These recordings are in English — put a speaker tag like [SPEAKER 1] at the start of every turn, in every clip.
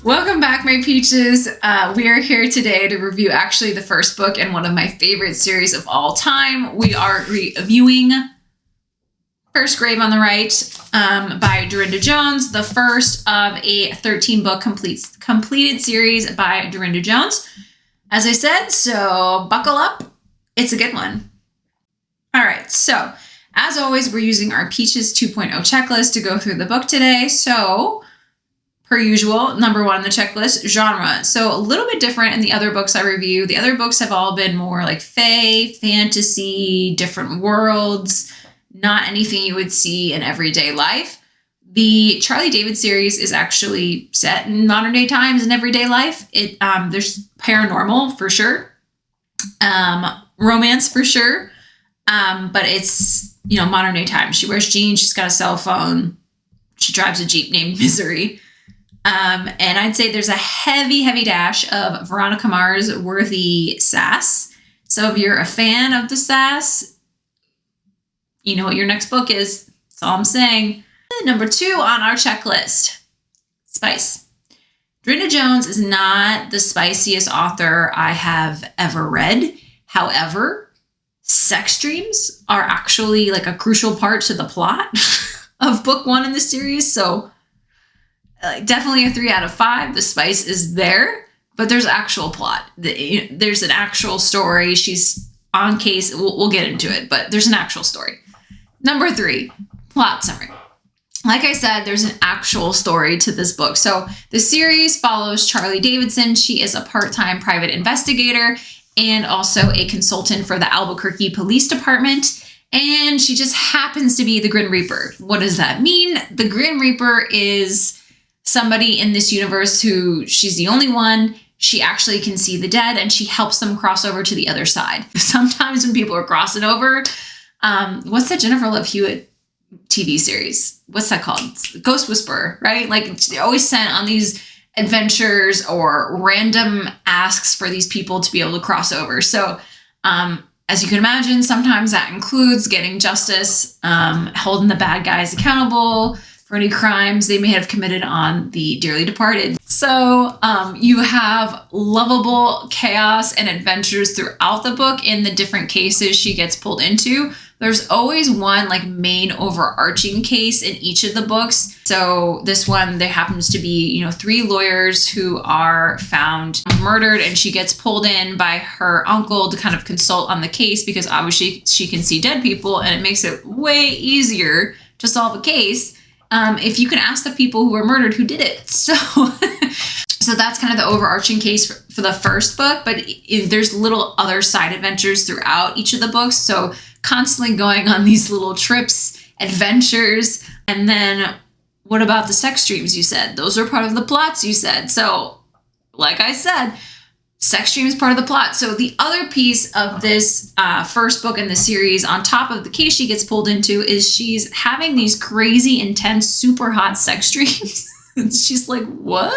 [SPEAKER 1] Welcome back, my peaches. We are here today to review actually the first book in one of my favorite series of all time. We are reviewing First Grave on the Right by Darynda Jones, the first of a 13-book completed series by Darynda Jones. As I said, so buckle up. It's a good one. All right, so as always, we're using our Peaches 2.0 checklist to go through the book today. So per usual, number one on the checklist, genre. So a little bit different in the other books I review. The other books have all been more like fae, fantasy, different worlds, not anything you would see in everyday life. The Charley Davidson series is actually set in modern day times and everyday life. There's paranormal for sure, romance for sure, but it's, modern day times. She wears jeans, she's got a cell phone, she drives a Jeep named Misery. And I'd say there's a heavy dash of Veronica Mars worthy sass. So if you're a fan of the sass, you know what your next book is. That's all I'm saying. Number 2 on our checklist, spice. Darynda Jones is not the spiciest author I have ever read. However, sex dreams are actually like a crucial part to the plot of book 1 in the series. So definitely a 3 out of 5. The spice is there, but there's actual plot. There's an actual story. She's on case. We'll get into it, but there's an actual story. Number 3, plot summary. Like I said, there's an actual story to this book. So the series follows Charley Davidson. She is a part-time private investigator and also a consultant for the Albuquerque Police Department. And she just happens to be the Grim Reaper. What does that mean? The Grim Reaper is somebody in this universe who she's the only one. She actually can see the dead and she helps them cross over to the other side. Sometimes when people are crossing over, what's that Jennifer Love Hewitt TV series? What's that called? Ghost Whisperer, right? Like they're always sent on these adventures or random asks for these people to be able to cross over. So, as you can imagine, sometimes that includes getting justice, holding the bad guys accountable for any crimes they may have committed on the dearly departed. So you have lovable chaos and adventures throughout the book in the different cases she gets pulled into. There's always one like main overarching case in each of the books. So this one, there happens to be, 3 lawyers who are found murdered and she gets pulled in by her uncle to kind of consult on the case because obviously she can see dead people and it makes it way easier to solve a case if you can ask the people who were murdered who did it. So that's kind of the overarching case for the first book, but there's little other side adventures throughout each of the books. So constantly going on these little trips, adventures. And then what about the sex dreams you said? Those are part of the plots you said. So like I said, sex dream is part of the plot. So the other piece of this first book in the series, on top of the case she gets pulled into, is she's having these crazy, intense, super hot sex dreams. She's like, what?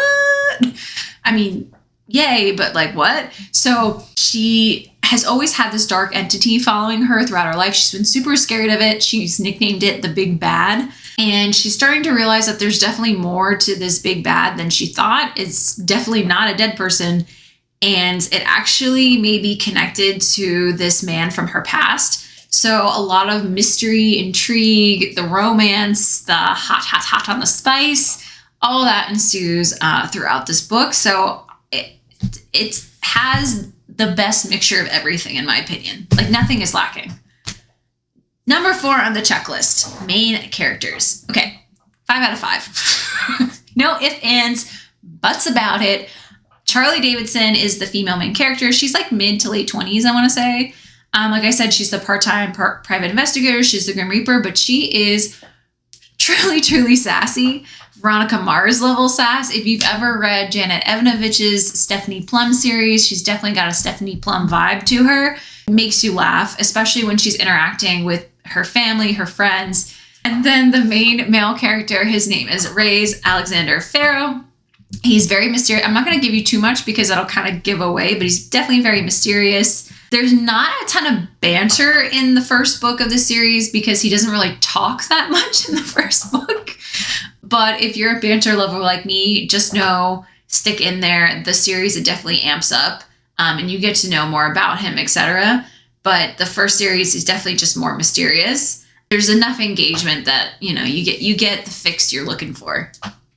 [SPEAKER 1] I mean, yay, but like what? So she has always had this dark entity following her throughout her life. She's been super scared of it. She's nicknamed it the Big Bad. And she's starting to realize that there's definitely more to this Big Bad than she thought. It's definitely not a dead person. And it actually may be connected to this man from her past. So a lot of mystery, intrigue, the romance, the hot on the spice, all that ensues throughout this book. So it has the best mixture of everything, in my opinion. Like nothing is lacking. Number 4 on the checklist, main characters. Okay, 5 out of 5. No ifs, ands, buts about it. Charley Davidson is the female main character. She's like mid to late 20s, I want to say. Like I said, she's the part-time private investigator. She's the Grim Reaper, but she is truly sassy. Veronica Mars level sass. If you've ever read Janet Evanovich's Stephanie Plum series, she's definitely got a Stephanie Plum vibe to her. It makes you laugh, especially when she's interacting with her family, her friends. And then the main male character, his name is Reyes Alexander Farrow. He's very mysterious. I'm not going to give you too much because that'll kind of give away, but he's definitely very mysterious. There's not a ton of banter in the first book of the series because he doesn't really talk that much in the first book. But if you're a banter lover like me, just know stick in there. The series, it definitely amps up, and you get to know more about him, etc. But the first series is definitely just more mysterious. There's enough engagement that, you get the fix you're looking for.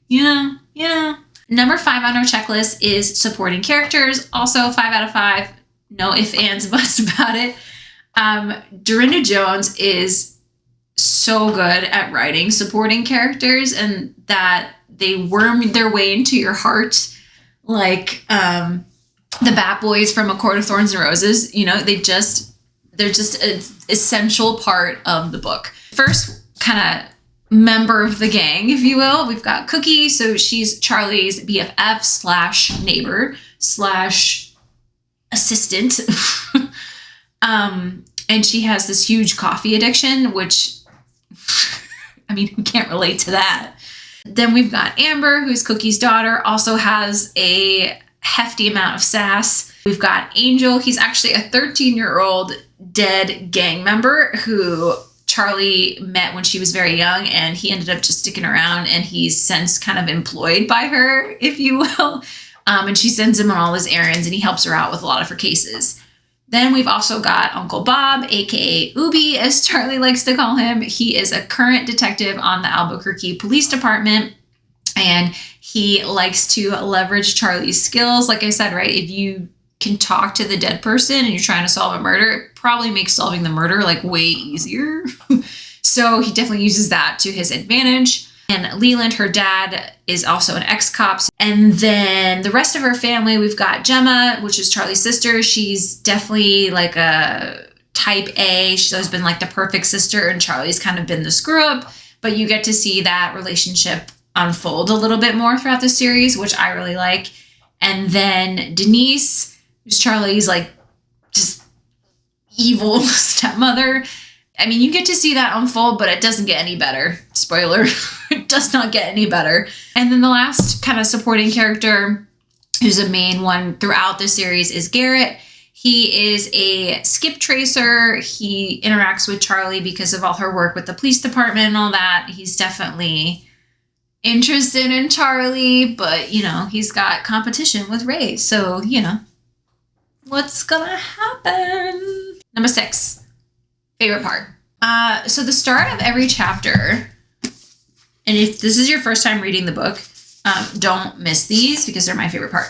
[SPEAKER 1] Number 5 on our checklist is supporting characters. Also 5 out of 5. No ifs, ands, buts about it. Darynda Jones is so good at writing supporting characters, and that they worm their way into your heart, like the Bat Boys from A Court of Thorns and Roses. They're just an essential part of the book. First kind of member of the gang, if you will, we've got Cookie. So she's Charley's BFF / neighbor / assistant. And she has this huge coffee addiction, which, who can't relate to that? Then we've got Amber, who's Cookie's daughter, also has a hefty amount of sass. We've got Angel. He's actually a 13-year-old dead gang member who Charley met when she was very young, and he ended up just sticking around, and he's since kind of employed by her, if you will. And she sends him on all his errands, and he helps her out with a lot of her cases. Then we've also got Uncle Bob, aka Ubi, as Charley likes to call him. He is a current detective on the Albuquerque Police Department, and he likes to leverage Charley's skills. Like I said, right, if you can talk to the dead person and you're trying to solve a murder, it probably makes solving the murder like way easier. So he definitely uses that to his advantage. And Leland, her dad, is also an ex-cop. And then the rest of her family, we've got Gemma, which is Charley's sister. She's definitely like a type A. She's always been like the perfect sister, and Charley's kind of been the screw up. But you get to see that relationship unfold a little bit more throughout the series, which I really like. And then Denise, who's Charley's like just evil stepmother. You get to see that unfold, but it doesn't get any better. Spoiler, it does not get any better. And then the last kind of supporting character, who's a main one throughout the series, is Garrett. He is a skip tracer. He interacts with Charley because of all her work with the police department and all that. He's definitely interested in Charley, but, he's got competition with Ray. So, what's gonna happen? Number 6. Favorite part. So the start of every chapter, and if this is your first time reading the book, don't miss these because they're my favorite part.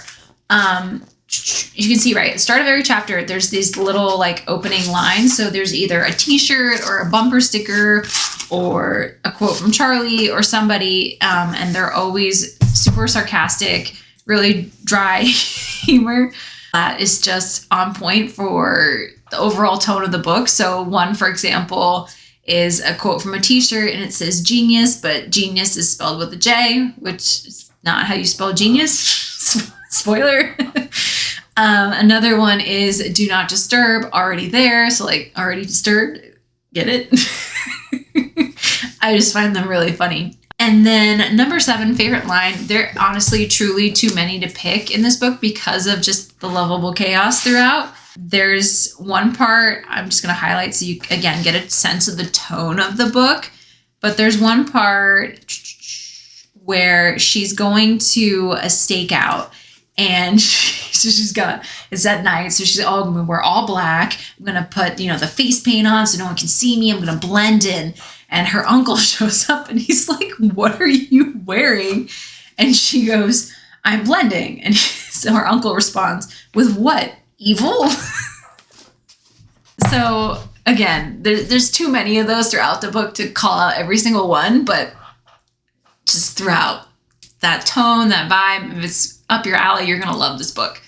[SPEAKER 1] You can see, right, at the start of every chapter, there's these little like opening lines. So there's either a t-shirt or a bumper sticker or a quote from Charley or somebody, and they're always super sarcastic, really dry humor. That is just on point for the overall tone of the book. So one, for example, is a quote from a t-shirt, and it says genius, but genius is spelled with a J, which is not how you spell genius. Spoiler. Another one is do not disturb, already there. So like already disturbed, get it? I just find them really funny. And then number 7, favorite line. There are honestly, truly too many to pick in this book because of just the lovable chaos throughout. There's one part I'm just going to highlight so you, again, get a sense of the tone of the book. But there's one part where she's going to a stakeout, and it's at night. So she's all, we're all black. I'm going to put, the face paint on so no one can see me. I'm going to blend in. And her uncle shows up, and he's like, what are you wearing? And she goes, I'm blending. And so her uncle responds with what? Evil? So again, there's too many of those throughout the book to call out every single one, but just throughout that tone, that vibe, if it's up your alley, you're going to love this book.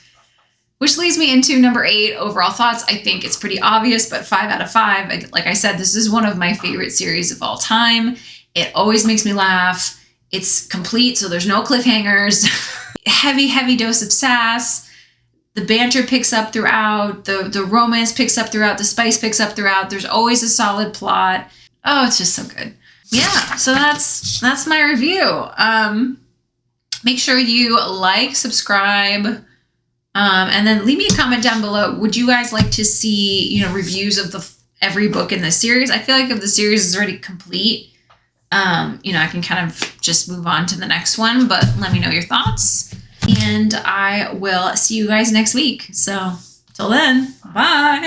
[SPEAKER 1] Which leads me into number 8, overall thoughts. I think it's pretty obvious, but 5 out of 5. Like I said, this is one of my favorite series of all time. It always makes me laugh. It's complete, so there's no cliffhangers. Heavy dose of sass. The banter picks up throughout. The romance picks up throughout. The spice picks up throughout. There's always a solid plot. Oh, it's just so good. Yeah, so that's my review. Make sure you like, subscribe, and then leave me a comment down below. Would you guys like to see, reviews of every book in the series? I feel like if the series is already complete, I can kind of just move on to the next one, but let me know your thoughts. And I will see you guys next week. So till then, bye.